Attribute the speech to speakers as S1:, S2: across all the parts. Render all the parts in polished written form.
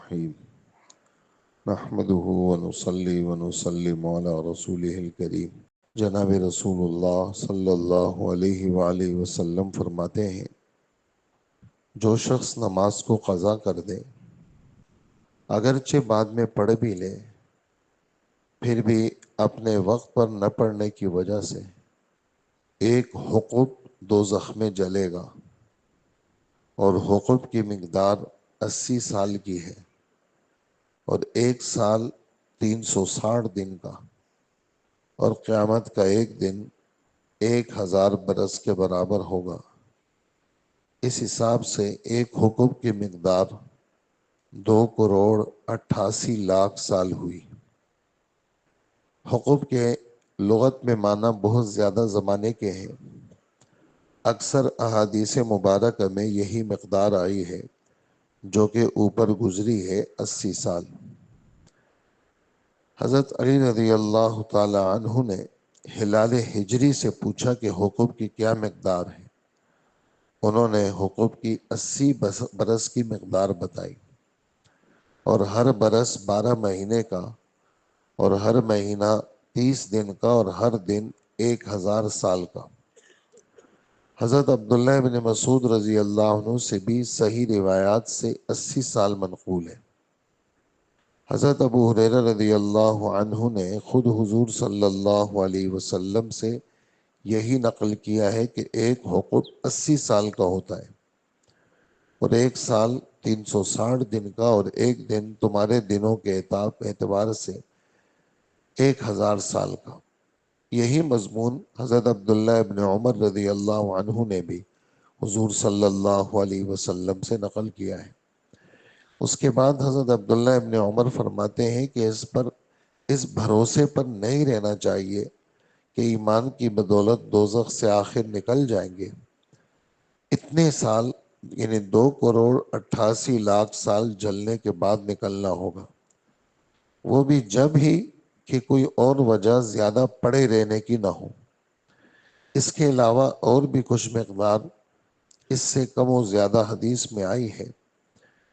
S1: الرحیم نحمده ونصلي ونسلم على رسوله الکریم۔ جناب رسول اللہ صلی اللہ علیہ وآلہ وسلم فرماتے ہیں، جو شخص نماز کو قضا کر دے، اگرچہ بعد میں پڑھ بھی لے، پھر بھی اپنے وقت پر نہ پڑھنے کی وجہ سے ایک حقب دوزخ میں جلے گا، اور حقب کی مقدار 80 سال کی ہے، اور 1 سال 360 دن کا، اور قیامت کا ایک دن 1000 برس کے برابر ہوگا۔ اس حساب سے ایک حقب کی مقدار 2,88,00,000 سال ہوئی۔ حقب کے لغت میں معنی بہت زیادہ زمانے کے ہیں۔ اکثر احادیث مبارکہ میں یہی مقدار آئی ہے، جو کہ اوپر گزری ہے 80 سال۔ حضرت علی رضی اللہ تعالی عنہ نے ہلال ہجری سے پوچھا کہ حقب کی کیا مقدار ہے؟ انہوں نے حقب کی 80 برس کی مقدار بتائی، اور ہر برس 12 مہینے کا، اور ہر مہینہ 30 دن کا، اور ہر دن 1000 سال کا۔ حضرت عبداللہ بن مسعود رضی اللہ عنہ سے بھی صحیح روایات سے 80 سال منقول ہے۔ حضرت ابو ہریرہ رضی اللہ عنہ نے خود حضور صلی اللہ علیہ وسلم سے یہی نقل کیا ہے کہ ایک حقب 80 سال کا ہوتا ہے، اور 1 سال 360 دن کا، اور ایک دن تمہارے دنوں کے اعتبار سے 1000 سال کا۔ یہی مضمون حضرت عبداللہ ابن عمر رضی اللہ عنہ نے بھی حضور صلی اللہ علیہ وسلم سے نقل کیا ہے۔ اس کے بعد حضرت عبداللہ ابن عمر فرماتے ہیں کہ اس بھروسے پر نہیں رہنا چاہیے کہ ایمان کی بدولت دوزخ سے آخر نکل جائیں گے۔ اتنے سال یعنی 2,88,00,000 سال جلنے کے بعد نکلنا ہوگا، وہ بھی جب ہی کہ کوئی اور وجہ زیادہ پڑے رہنے کی نہ ہو۔ اس کے علاوہ اور بھی کچھ مقدار اس سے کم و زیادہ حدیث میں آئی ہے،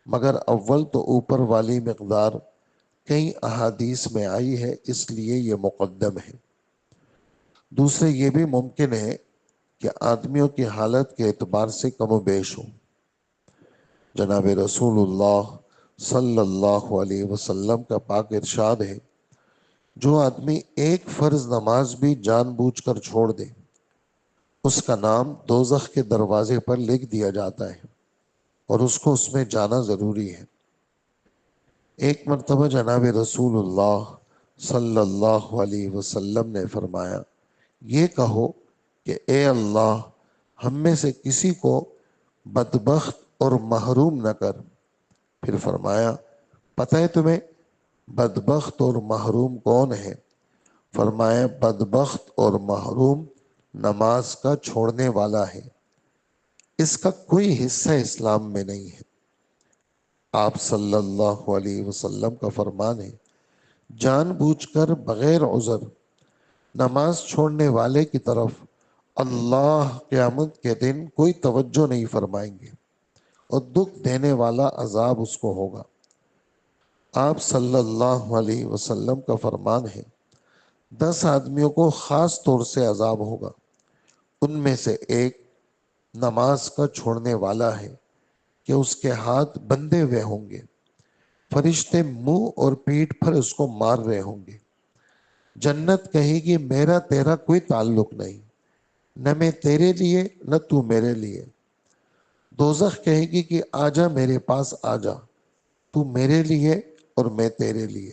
S1: مگر اول تو اوپر والی مقدار کئی احادیث میں آئی ہے، اس لیے یہ مقدم ہے۔ دوسرے یہ بھی ممکن ہے کہ آدمیوں کی حالت کے اعتبار سے کم و بیش ہو۔ جناب رسول اللہ صلی اللہ علیہ وسلم کا پاک ارشاد ہے، جو آدمی ایک فرض نماز بھی جان بوجھ کر چھوڑ دے، اس کا نام دوزخ کے دروازے پر لکھ دیا جاتا ہے، اور اس کو اس میں جانا ضروری ہے۔ ایک مرتبہ جناب رسول اللہ صلی اللہ علیہ وسلم نے فرمایا، یہ کہو کہ اے اللہ، ہم میں سے کسی کو بدبخت اور محروم نہ کر۔ پھر فرمایا، پتہ ہے تمہیں بدبخت اور محروم کون ہے؟ فرمایا، بدبخت اور محروم نماز کا چھوڑنے والا ہے، اس کا کوئی حصہ اسلام میں نہیں ہے۔ آپ صلی اللہ علیہ وسلم کا فرمان ہے، جان بوجھ کر بغیر عذر نماز چھوڑنے والے کی طرف اللہ قیامت کے دن کوئی توجہ نہیں فرمائیں گے، اور دکھ دینے والا عذاب اس کو ہوگا۔ آپ صلی اللہ علیہ وسلم کا فرمان ہے، 10 آدمیوں کو خاص طور سے عذاب ہوگا، ان میں سے ایک نماز کا چھوڑنے والا ہے کہ اس کے ہاتھ بندھے ہوئے ہوں گے، فرشتے منہ اور پیٹھ پر اس کو مار رہے ہوں گے۔ جنت کہے گی، میرا تیرا کوئی تعلق نہیں، نہ میں تیرے لیے نہ تو میرے لیے۔ دوزخ کہے گی کہ آجا میرے پاس آجا، تو میرے لیے اور میں تیرے لیے۔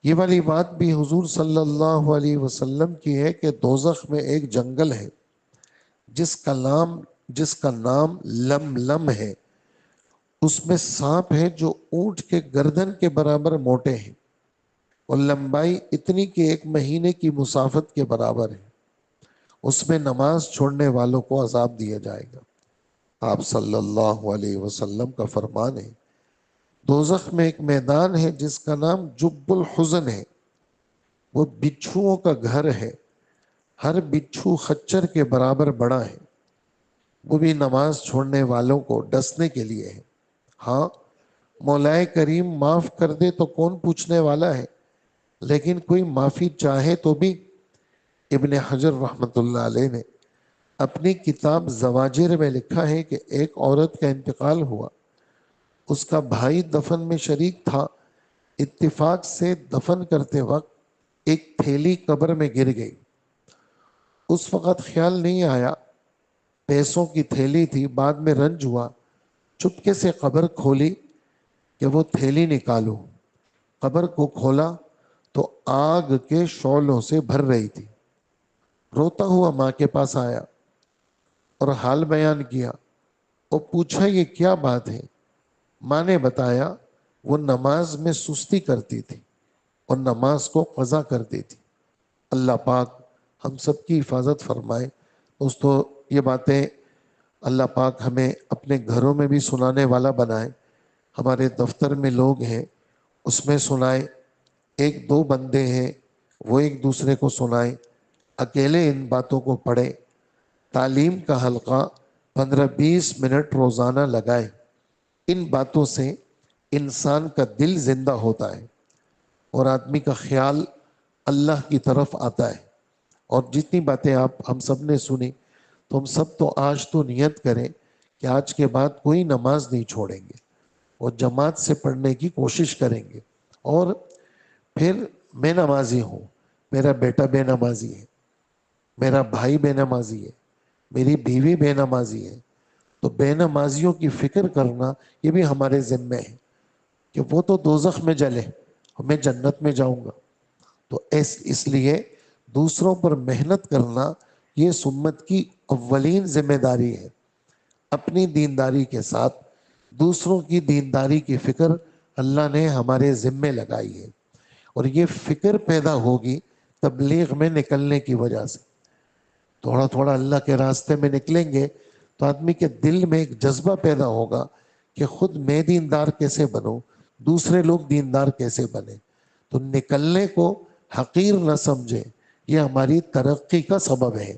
S1: یہ والی بات بھی حضور صلی اللہ علیہ وسلم کی ہے کہ دوزخ میں ایک جنگل ہے جس کا نام لم ہے۔ اس میں سانپ ہے جو اونٹ کے گردن کے برابر موٹے ہیں، اور لمبائی اتنی کہ 1 مہینے کی مسافت کے برابر ہے۔ اس میں نماز چھوڑنے والوں کو عذاب دیا جائے گا۔ آپ صلی اللہ علیہ وسلم کا فرمان ہے، دوزخ میں ایک میدان ہے جس کا نام جب الحزن ہے، وہ بچھوؤں کا گھر ہے، ہر بچھو خچر کے برابر بڑا ہے، وہ بھی نماز چھوڑنے والوں کو ڈسنے کے لیے ہے۔ ہاں، مولائے کریم معاف کر دے تو کون پوچھنے والا ہے، لیکن کوئی معافی چاہے تو بھی۔ ابن حجر رحمۃ اللہ علیہ نے اپنی کتاب زواجر میں لکھا ہے کہ ایک عورت کا انتقال ہوا، اس کا بھائی دفن میں شریک تھا، اتفاق سے دفن کرتے وقت ایک تھیلی قبر میں گر گئی۔ اس وقت خیال نہیں آیا، پیسوں کی تھیلی تھی، بعد میں رنج ہوا، چپکے سے قبر کھولی کہ وہ تھیلی نکالو۔ قبر کو کھولا تو آگ کے شعلوں سے بھر رہی تھی۔ روتا ہوا ماں کے پاس آیا اور حال بیان کیا اور پوچھا یہ کیا بات ہے؟ ماں نے بتایا وہ نماز میں سستی کرتی تھی اور نماز کو قضا کرتی تھی۔ اللہ پاک ہم سب کی حفاظت فرمائے۔ دوستو یہ باتیں اللہ پاک ہمیں اپنے گھروں میں بھی سنانے والا بنائے، ہمارے دفتر میں لوگ ہیں اس میں سنائے، ایک دو بندے ہیں وہ ایک دوسرے کو سنائیں، اکیلے ان باتوں کو پڑھیں، تعلیم کا حلقہ 15-20 منٹ روزانہ لگائیں۔ ان باتوں سے انسان کا دل زندہ ہوتا ہے اور آدمی کا خیال اللہ کی طرف آتا ہے۔ اور جتنی باتیں ہم سب نے سنی تو ہم سب تو آج تو نیت کریں کہ آج کے بعد کوئی نماز نہیں چھوڑیں گے اور جماعت سے پڑھنے کی کوشش کریں گے۔ اور پھر میں نمازی ہوں، میرا بیٹا بے نمازی ہے، میرا بھائی بے نمازی ہے، میری بیوی بے نمازی ہے، تو بے نمازیوں کی فکر کرنا یہ بھی ہمارے ذمہ ہے کہ وہ تو دوزخ میں جلے اور میں جنت میں جاؤں گا۔ تو اس لیے دوسروں پر محنت کرنا یہ سمت کی اولین ذمہ داری ہے۔ اپنی دینداری کے ساتھ دوسروں کی دینداری کی فکر اللہ نے ہمارے ذمے لگائی ہے، اور یہ فکر پیدا ہوگی تبلیغ میں نکلنے کی وجہ سے۔ تھوڑا تھوڑا اللہ کے راستے میں نکلیں گے تو آدمی کے دل میں ایک جذبہ پیدا ہوگا کہ خود میں دیندار کیسے بنوں، دوسرے لوگ دیندار کیسے بنے۔ تو نکلنے کو حقیر نہ سمجھے، یہ ہماری ترقی کا سبب ہے۔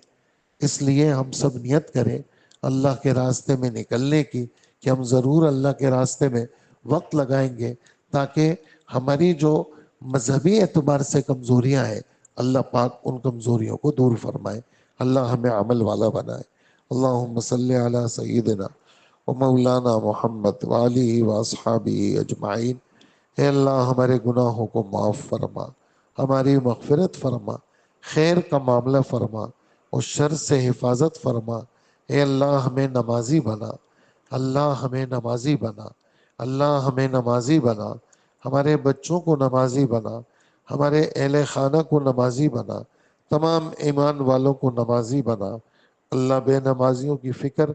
S1: اس لیے ہم سب نیت کریں اللہ کے راستے میں نکلنے کی کہ ہم ضرور اللہ کے راستے میں وقت لگائیں گے، تاکہ ہماری جو مذہبی اعتبار سے کمزوریاں ہیں اللہ پاک ان کمزوریوں کو دور فرمائے، اللہ ہمیں عمل والا بنائے۔ اللہم صلی علی سیدنا و مولانا محمد وآلہ واصحابہ اجمعین۔ اے اللہ ہمارے گناہوں کو معاف فرما، ہماری مغفرت فرما، خیر کا معاملہ فرما اور شر سے حفاظت فرما۔ اے اللہ ہمیں نمازی بنا، اللہ ہمیں نمازی بنا، اللہ ہمیں نمازی بنا، ہمارے بچوں کو نمازی بنا، ہمارے اہل خانہ کو نمازی بنا، تمام ایمان والوں کو نمازی بنا۔ اللہ بے نمازیوں کی فکر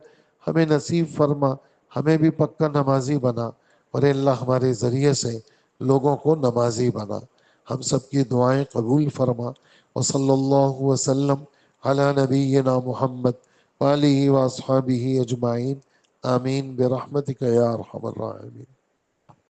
S1: ہمیں نصیب فرما، ہمیں بھی پکا نمازی بنا، اور اے اللہ ہمارے ذریعے سے لوگوں کو نمازی بنا۔ ہم سب کی دعائیں قبول فرما، وصلی اللہ وسلم علی نبینا محمد وآلہ واصحابہ اجمعین، آمین برحمتک یا ارحم الراحمین۔